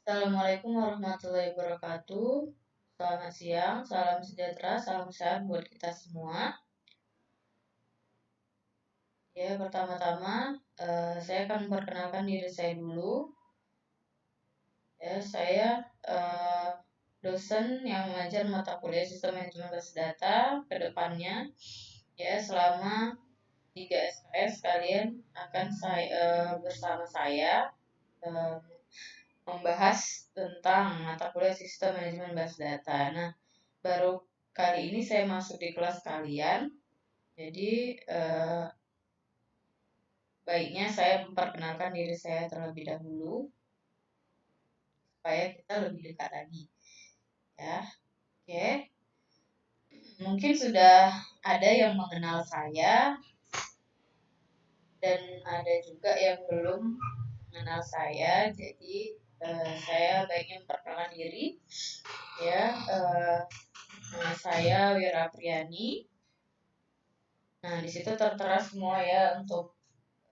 Assalamualaikum warahmatullahi wabarakatuh. Selamat siang, salam sejahtera, salam sehat buat kita semua. Ya, pertama-tama saya akan memperkenalkan diri saya dulu. Ya, saya dosen yang mengajar mata kuliah Sistem Manajemen Basis Data ke depannya. Ya, selama 3 SKS kalian akan bersama saya membahas tentang mata kuliah Sistem Manajemen Basis Data. Nah, baru kali ini saya masuk di kelas kalian, jadi baiknya saya memperkenalkan diri saya terlebih dahulu supaya kita lebih dekat lagi. Ya, oke. Mungkin sudah ada yang mengenal saya dan ada juga yang belum mengenal saya. Jadi saya baiknya memperkenalkan diri. Ya, nama saya Wira Priani. Nah, di situ tertera semua ya untuk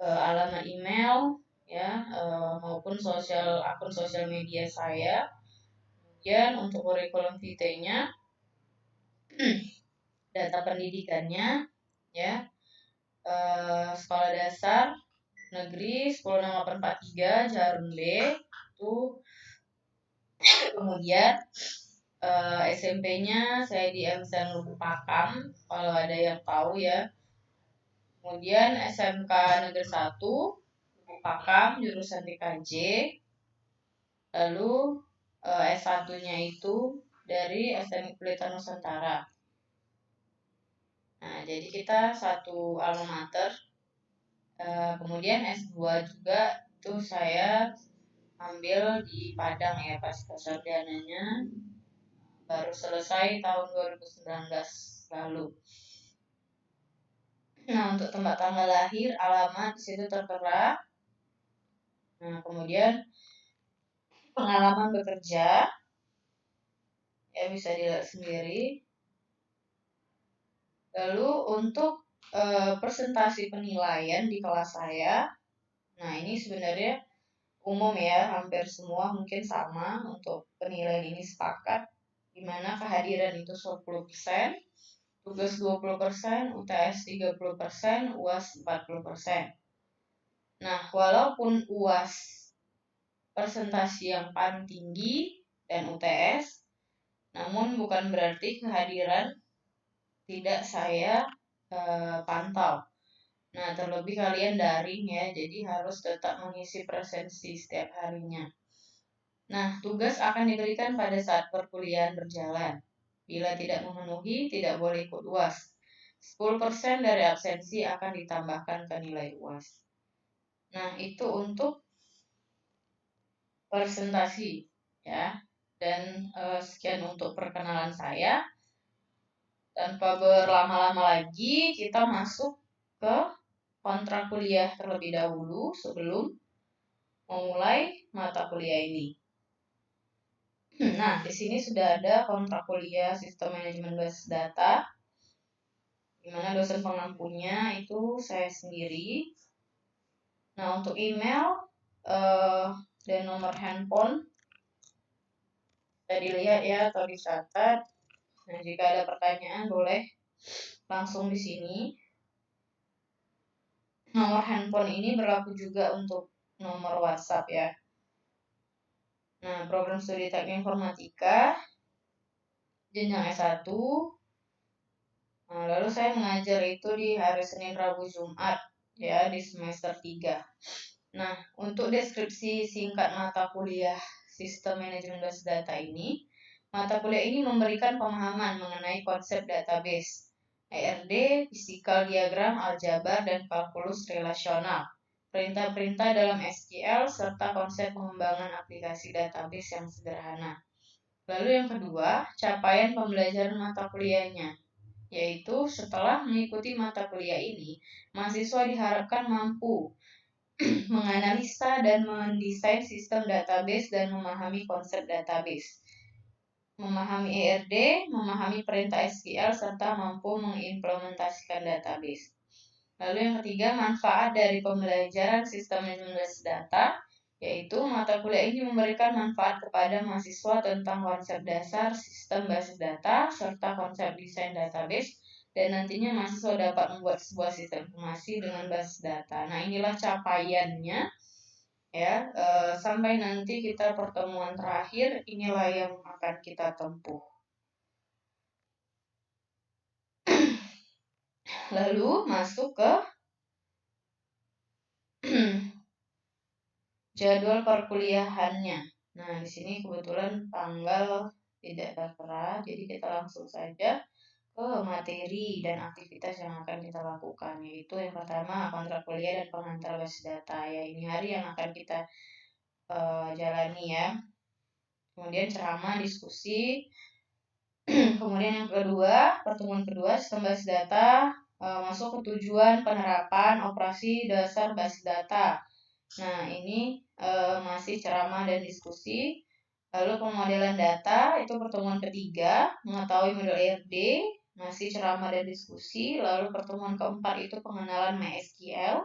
alamat email ya maupun akun sosial media saya. Kemudian untuk kurikulum vitae-nya, data pendidikannya ya, sekolah dasar negeri 10643 Jarum B itu. Kemudian SMP-nya saya di MSN Lubu Pakam kalau ada yang tahu ya. Kemudian SMK Negeri 1 Lubu Pakam jurusan TKJ. Lalu S1-nya itu dari SMK Pelita Nusantara. Nah, jadi kita satu alma mater. Kemudian S2 juga itu saya ambil di Padang ya, pasca sarjananya baru selesai tahun 2019 lalu. Nah, untuk tempat tanggal lahir, alamat di situ tertera. Nah, kemudian pengalaman bekerja ya bisa dilihat sendiri. Lalu untuk presentasi penilaian di kelas saya, nah ini sebenarnya umum ya, hampir semua mungkin sama untuk penilaian ini sepakat, dimana kehadiran itu 10%, tugas 20%, UTS 30%, UAS 40%. Nah, walaupun UAS presentasi yang paling tinggi dan UTS, namun bukan berarti kehadiran tidak saya pantau. Nah, terlebih kalian daring ya, jadi harus tetap mengisi presensi setiap harinya. Nah, tugas akan diberikan pada saat perkuliahan berjalan. Bila tidak memenuhi, tidak boleh ikut UAS. 10% dari absensi akan ditambahkan ke nilai UAS. Nah, itu untuk presentasi ya. Dan sekian untuk perkenalan saya. Tanpa berlama-lama lagi, kita masuk ke kontrak kuliah terlebih dahulu sebelum memulai mata kuliah ini. Nah, di sini sudah ada kontrak kuliah Sistem Manajemen Basis Data, di mana dosen pengampunya itu saya sendiri. Nah, untuk email dan nomor handphone bisa dilihat ya atau dicatat. Nah, jika ada pertanyaan boleh langsung di sini. Nomor handphone ini berlaku juga untuk nomor WhatsApp ya. Nah, program studi teknik informatika jenjang S1. Nah, lalu saya mengajar itu di hari Senin, Rabu, Jumat ya di semester 3. Nah, untuk deskripsi singkat mata kuliah Sistem Manajemen Basis Data ini, mata kuliah ini memberikan pemahaman mengenai konsep database, ERD, physical diagram, aljabar, dan kalkulus relasional, perintah-perintah dalam SQL, serta konsep pengembangan aplikasi database yang sederhana. Lalu yang kedua, capaian pembelajaran mata kuliahnya, yaitu setelah mengikuti mata kuliah ini, mahasiswa diharapkan mampu menganalisa dan mendesain sistem database dan memahami konsep database, memahami ERD, memahami perintah SQL, serta mampu mengimplementasikan database. Lalu yang ketiga, manfaat dari pembelajaran sistem manajemen basis data, yaitu mata kuliah ini memberikan manfaat kepada mahasiswa tentang konsep dasar sistem basis data serta konsep desain database, dan nantinya mahasiswa dapat membuat sebuah sistem informasi dengan basis data. Nah, inilah capaiannya ya, sampai nanti kita pertemuan terakhir, inilah yang akan kita tempuh. Lalu masuk ke jadwal perkuliahannya. Nah, di sini kebetulan tanggal tidak tertera, jadi kita langsung saja ke materi dan aktivitas yang akan kita lakukan, yaitu yang pertama kontrak kuliah dan pengantar basis data. Ya, ini hari yang akan kita jalani ya. Kemudian ceramah, diskusi. Kemudian yang kedua, pertemuan kedua, sistem basis data, masuk ke tujuan penerapan operasi dasar basis data. Nah, ini masih ceramah dan diskusi. Lalu pemodelan data, itu pertemuan ketiga, mengetahui model ERD, masih ceramah dan diskusi. Lalu pertemuan keempat itu pengenalan MySQL,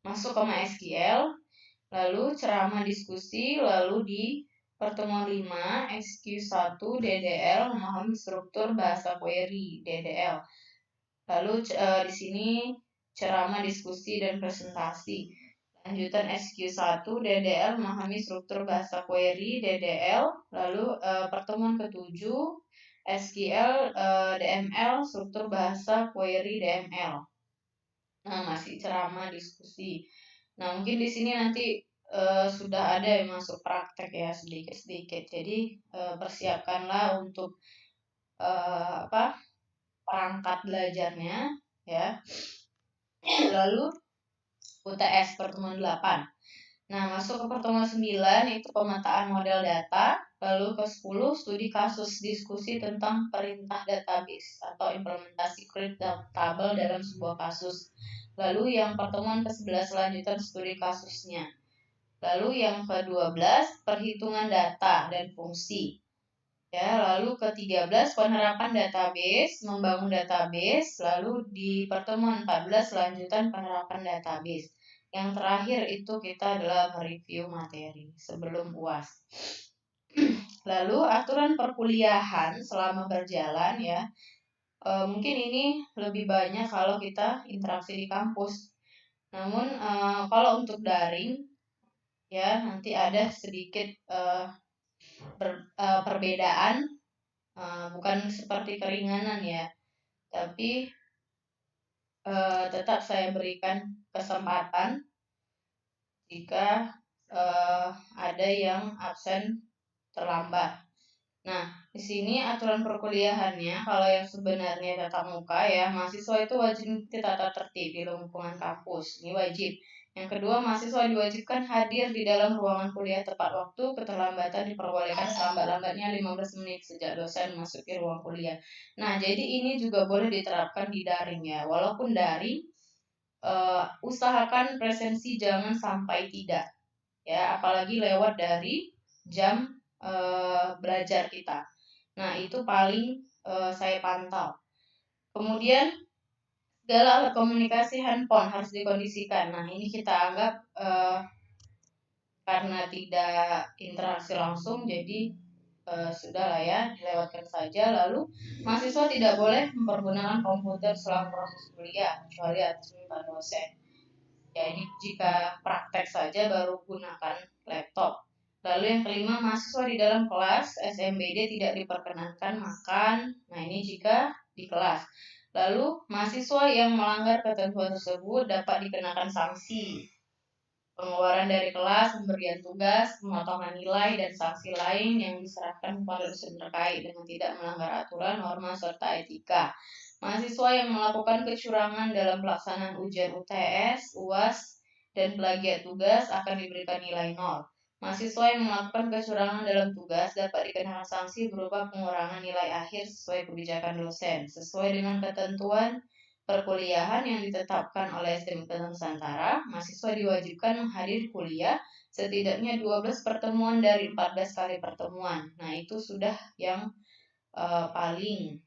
masuk ke MySQL. Lalu ceramah diskusi, lalu di pertemuan 5, XQ1 DDL, memahami struktur bahasa query DDL. Lalu di sini ceramah diskusi dan presentasi. Lanjutan SQ1 DDL, memahami struktur bahasa query DDL. Lalu pertemuan ke-7 SQL DML, struktur bahasa query DML. Nah, masih ceramah diskusi. Nah, mungkin di sini nanti sudah ada yang masuk praktek ya sedikit-sedikit. Jadi persiapkanlah untuk perangkat belajarnya ya. Lalu UTS pertemuan 8. Nah, masuk ke pertemuan 9 itu pemetaan model data. Lalu ke-10 studi kasus diskusi tentang perintah database atau implementasi create table dalam sebuah kasus. Lalu yang pertemuan ke-11 lanjutan studi kasusnya. Lalu yang ke-12 perhitungan data dan fungsi. Ya, lalu ke-13 penerapan database, membangun database. Lalu di pertemuan 14 lanjutan penerapan database. Yang terakhir itu kita adalah mereview materi sebelum UAS. Lalu aturan perkuliahan selama berjalan ya. Mungkin ini lebih banyak kalau kita interaksi di kampus. Namun kalau untuk daring ya nanti ada sedikit perbedaan, bukan seperti keringanan ya, tapi tetap saya berikan kesempatan jika ada yang absen terlambat. Nah, di sini aturan perkuliahannya, kalau yang sebenarnya tatap muka ya, mahasiswa itu wajib mengikuti tata tertib di lingkungan kampus. Ini wajib. Yang kedua, mahasiswa diwajibkan hadir di dalam ruangan kuliah tepat waktu. Keterlambatan diperbolehkan selambat-lambatnya 15 menit sejak dosen memasuki ruang kuliah. Nah, jadi ini juga boleh diterapkan di daring ya. Walaupun daring, usahakan presensi jangan sampai tidak. Ya, apalagi lewat dari jam belajar kita. Nah, itu paling saya pantau. Kemudian segala alat komunikasi handphone harus dikondisikan. Nah, ini kita anggap karena tidak interaksi langsung, jadi sudahlah ya, dilewatkan saja. Lalu mahasiswa tidak boleh mempergunakan komputer selama proses kuliah kecuali atas perintah dosen. Ya, ini jika praktek saja baru gunakan laptop. Lalu yang kelima, mahasiswa di dalam kelas SMBD tidak diperkenankan makan. Nah, ini jika di kelas. Lalu mahasiswa yang melanggar ketentuan tersebut dapat dikenakan sanksi. Pengeluaran dari kelas, pemberian tugas, pemotongan nilai, dan sanksi lain yang diserahkan kepada dosen terkait dengan tidak melanggar aturan, norma, serta etika. Mahasiswa yang melakukan kecurangan dalam pelaksanaan ujian UTS, UAS, dan plagiat tugas akan diberikan nilai 0. Mahasiswa yang melakukan kecurangan dalam tugas dapat dikenakan sanksi berupa pengurangan nilai akhir sesuai kebijakan dosen, sesuai dengan ketentuan perkuliahan yang ditetapkan oleh STM Nusantara. Mahasiswa diwajibkan menghadiri kuliah setidaknya 12 pertemuan dari 14 kali pertemuan. Nah, itu sudah yang paling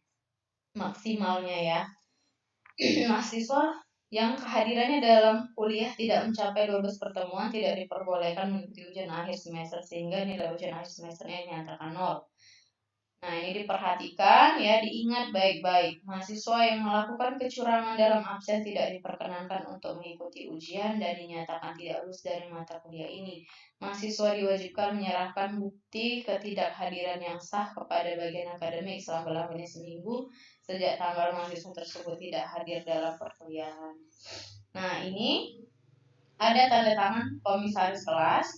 maksimalnya ya. Mahasiswa yang kehadirannya dalam kuliah tidak mencapai 12 pertemuan tidak diperbolehkan mengikuti ujian akhir semester sehingga nilai ujian akhir semesternya dinyatakan 0. Nah, ini diperhatikan ya, diingat baik-baik. Mahasiswa yang melakukan kecurangan dalam absen tidak diperkenankan untuk mengikuti ujian dan dinyatakan tidak lulus dari mata kuliah ini. Mahasiswa diwajibkan menyerahkan bukti ketidakhadiran yang sah kepada bagian akademik selama lamanya seminggu sejak tanggal mahasiswa tersebut tidak hadir dalam perkuliahan. Nah, ini ada tanda tangan komisaris kelas.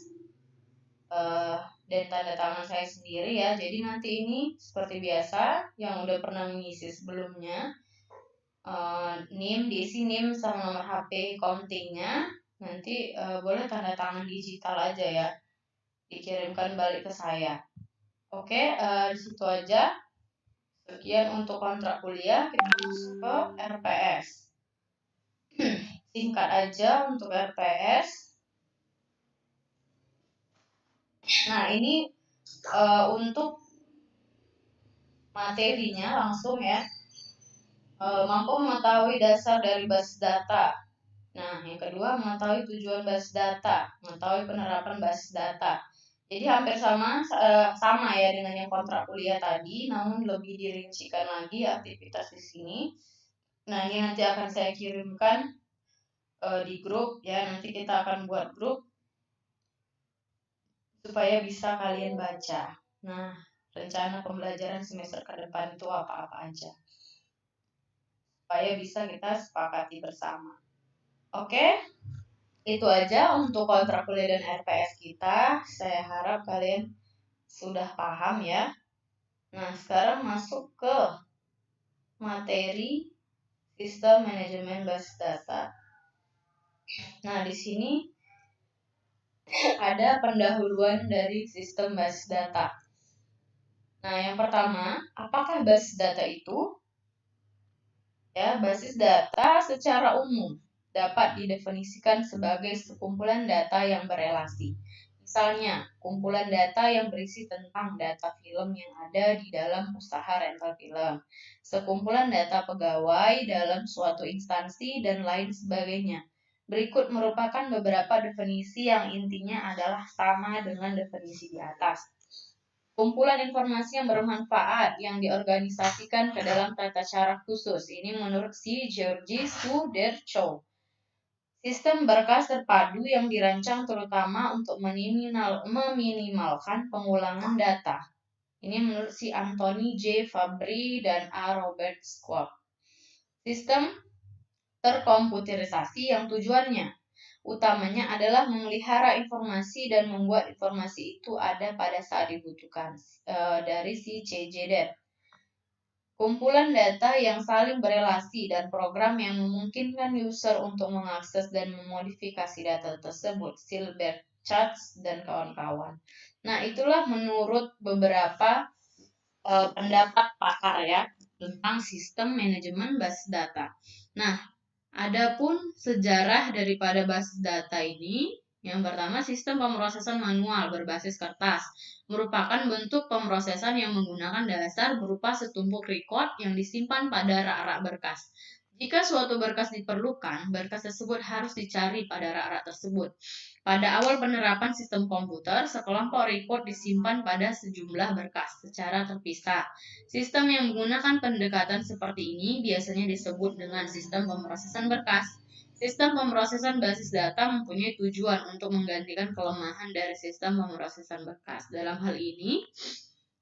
Dan tanda tangan saya sendiri ya. Jadi nanti ini seperti biasa yang udah pernah mengisi sebelumnya, NIM diisi NIM sama nomor HP kontingnya. Nanti boleh tanda tangan digital aja ya, dikirimkan balik ke saya. Oke, di situ aja. Sekian untuk kontrak kuliah. Kita masuk ke RPS. Singkat aja untuk RPS. Nah, ini untuk materinya langsung ya, mampu mengetahui dasar dari basis data. Nah, yang kedua mengetahui tujuan basis data, mengetahui penerapan basis data. Jadi hampir sama ya dengan yang kontrak kuliah tadi, namun lebih dirincikan lagi aktivitas di sini. Nah, ini nanti akan saya kirimkan di grup ya, nanti kita akan buat grup supaya bisa kalian baca. Nah, rencana pembelajaran semester ke depan itu apa-apa aja, supaya bisa kita sepakati bersama. Oke, itu aja untuk kontrak kuliah dan RPS kita. Saya harap kalian sudah paham ya. Nah, sekarang masuk ke materi sistem manajemen basis data. Nah, di sini ada pendahuluan dari sistem basis data. Nah, yang pertama, apakah basis data itu? Ya, basis data secara umum dapat didefinisikan sebagai sekumpulan data yang berelasi. Misalnya, kumpulan data yang berisi tentang data film yang ada di dalam usaha rental film, sekumpulan data pegawai dalam suatu instansi, dan lain sebagainya. Berikut merupakan beberapa definisi yang intinya adalah sama dengan definisi di atas. Kumpulan informasi yang bermanfaat yang diorganisasikan ke dalam tata cara khusus. Ini menurut si Georgi Sudercho. Sistem berkas terpadu yang dirancang terutama untuk meminimalkan pengulangan data. Ini menurut si Anthony J. Fabry dan A. Robert Schwab. Sistem terkomputerisasi yang tujuannya utamanya adalah memelihara informasi dan membuat informasi itu ada pada saat dibutuhkan, dari si C.J. Dent. Kumpulan data yang saling berelasi dan program yang memungkinkan user untuk mengakses dan memodifikasi data tersebut, Silbert, Chats, dan kawan-kawan. Nah, itulah menurut beberapa pendapat pakar ya tentang sistem manajemen basis data. Nah, adapun sejarah daripada basis data ini, yang pertama sistem pemrosesan manual berbasis kertas merupakan bentuk pemrosesan yang menggunakan dasar berupa setumpuk record yang disimpan pada rak-rak berkas. Jika suatu berkas diperlukan, berkas tersebut harus dicari pada rak-rak tersebut. Pada awal penerapan sistem komputer, sekelompok record disimpan pada sejumlah berkas secara terpisah. Sistem yang menggunakan pendekatan seperti ini biasanya disebut dengan sistem pemrosesan berkas. Sistem pemrosesan basis data mempunyai tujuan untuk menggantikan kelemahan dari sistem pemrosesan berkas. Dalam hal ini,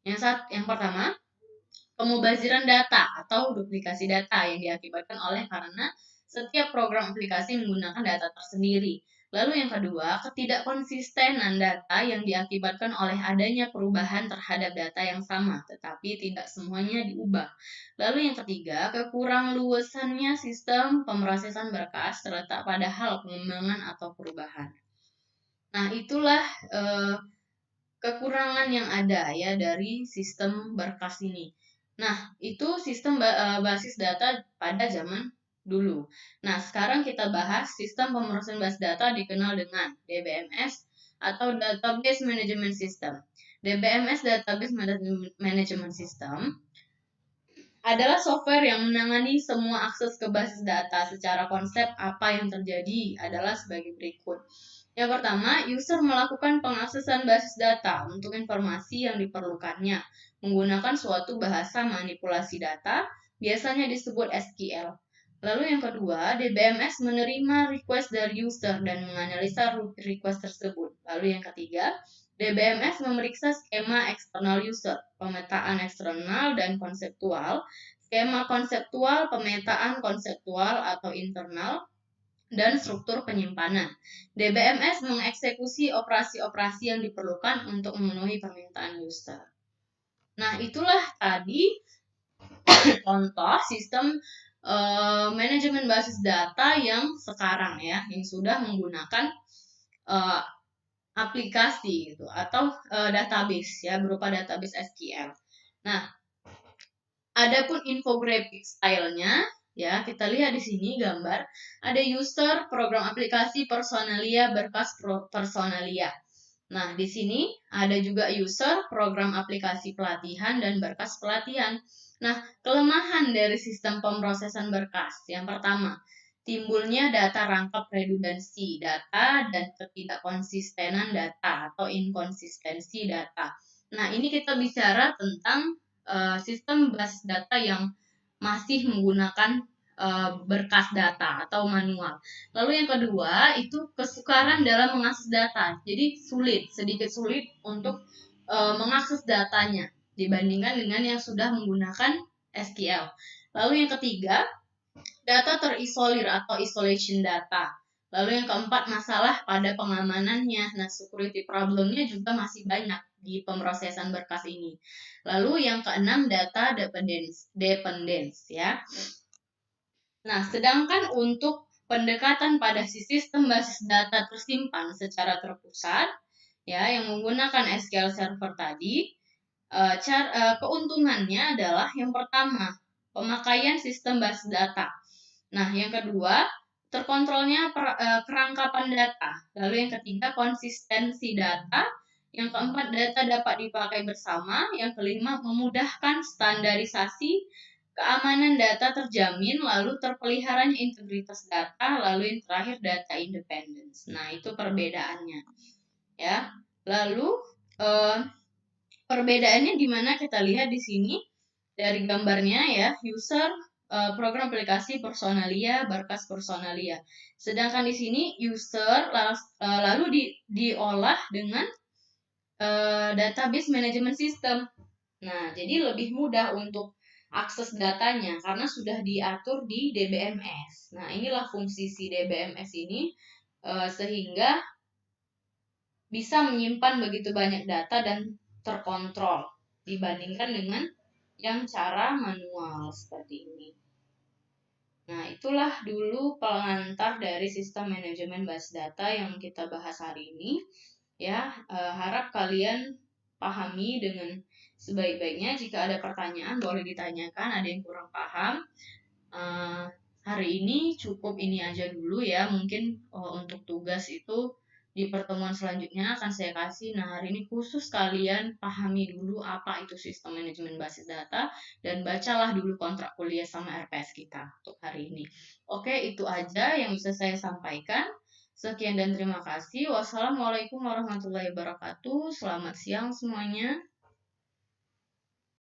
yang pertama, pemubaziran data atau duplikasi data yang diakibatkan oleh karena setiap program aplikasi menggunakan data tersendiri. Lalu yang kedua, ketidakkonsistenan data yang diakibatkan oleh adanya perubahan terhadap data yang sama, tetapi tidak semuanya diubah. Lalu yang ketiga, kekurang luasannya sistem pemrosesan berkas terletak pada hal pengembangan atau perubahan. Nah, itulah kekurangan yang ada ya dari sistem berkas ini. Nah, itu sistem basis data pada zaman dulu. Nah, sekarang kita bahas sistem pemrosesan basis data dikenal dengan DBMS atau Database Management System. DBMS Database Management System adalah software yang menangani semua akses ke basis data. Secara konsep, apa yang terjadi adalah sebagai berikut. Yang pertama, user melakukan pengaksesan basis data untuk informasi yang diperlukannya menggunakan suatu bahasa manipulasi data, biasanya disebut SQL. Lalu yang kedua, DBMS menerima request dari user dan menganalisa request tersebut. Lalu yang ketiga, DBMS memeriksa skema eksternal user, pemetaan eksternal dan konseptual, skema konseptual, pemetaan konseptual atau internal, dan struktur penyimpanan. DBMS mengeksekusi operasi-operasi yang diperlukan untuk memenuhi permintaan user. Nah, itulah tadi contoh sistem manajemen basis data yang sekarang ya, yang sudah menggunakan aplikasi gitu atau database ya, berupa database SQL. Nah, adapun infografik stylenya ya, kita lihat di sini gambar ada user, program aplikasi, personalia, berkas personalia. Nah, di sini ada juga user, program aplikasi pelatihan, dan berkas pelatihan. Nah, kelemahan dari sistem pemrosesan berkas. Yang pertama, timbulnya data rangkap redundansi data dan ketidakkonsistenan data atau inkonsistensi data. Nah, ini kita bicara tentang sistem basis data yang masih menggunakan berkas data atau manual. Lalu yang kedua itu kesukaran dalam mengakses data. Jadi sedikit sulit untuk mengakses datanya dibandingkan dengan yang sudah menggunakan SQL. Lalu yang ketiga, data terisolir atau isolation data. Lalu yang keempat, masalah pada pengamanannya. Nah, security problemnya juga masih banyak di pemrosesan berkas ini. Lalu yang keenam, data dependence ya. Nah, sedangkan untuk pendekatan pada sistem basis data tersimpan secara terpusat, ya, yang menggunakan SQL Server tadi, keuntungannya adalah yang pertama, pemakaian sistem basis data. Nah, yang kedua, terkontrolnya kerangkapan data. Lalu yang ketiga, konsistensi data. Yang keempat, data dapat dipakai bersama. Yang kelima, memudahkan standarisasi, keamanan data terjamin, lalu terpeliharanya integritas data, lalu yang terakhir data independence. Nah, itu perbedaannya. Ya. Lalu perbedaannya di mana kita lihat di sini dari gambarnya ya, user, program aplikasi personalia, berkas personalia. Sedangkan di sini user lalu diolah dengan database management system. Nah, jadi lebih mudah untuk akses datanya karena sudah diatur di DBMS. Nah, inilah fungsi si DBMS ini sehingga bisa menyimpan begitu banyak data dan terkontrol dibandingkan dengan yang cara manual seperti ini. Nah, itulah dulu pengantar dari sistem manajemen basis data yang kita bahas hari ini. Ya, harap kalian pahami dengan sebaik-baiknya. Jika ada pertanyaan boleh ditanyakan, ada yang kurang paham. Hari ini cukup ini aja dulu ya. Mungkin untuk tugas itu di pertemuan selanjutnya akan saya kasih. Nah, hari ini khusus kalian pahami dulu apa itu sistem manajemen basis data dan bacalah dulu kontrak kuliah sama RPS kita untuk hari ini. Oke, itu aja yang bisa saya sampaikan. Sekian dan terima kasih. Wassalamualaikum warahmatullahi wabarakatuh. Selamat siang semuanya.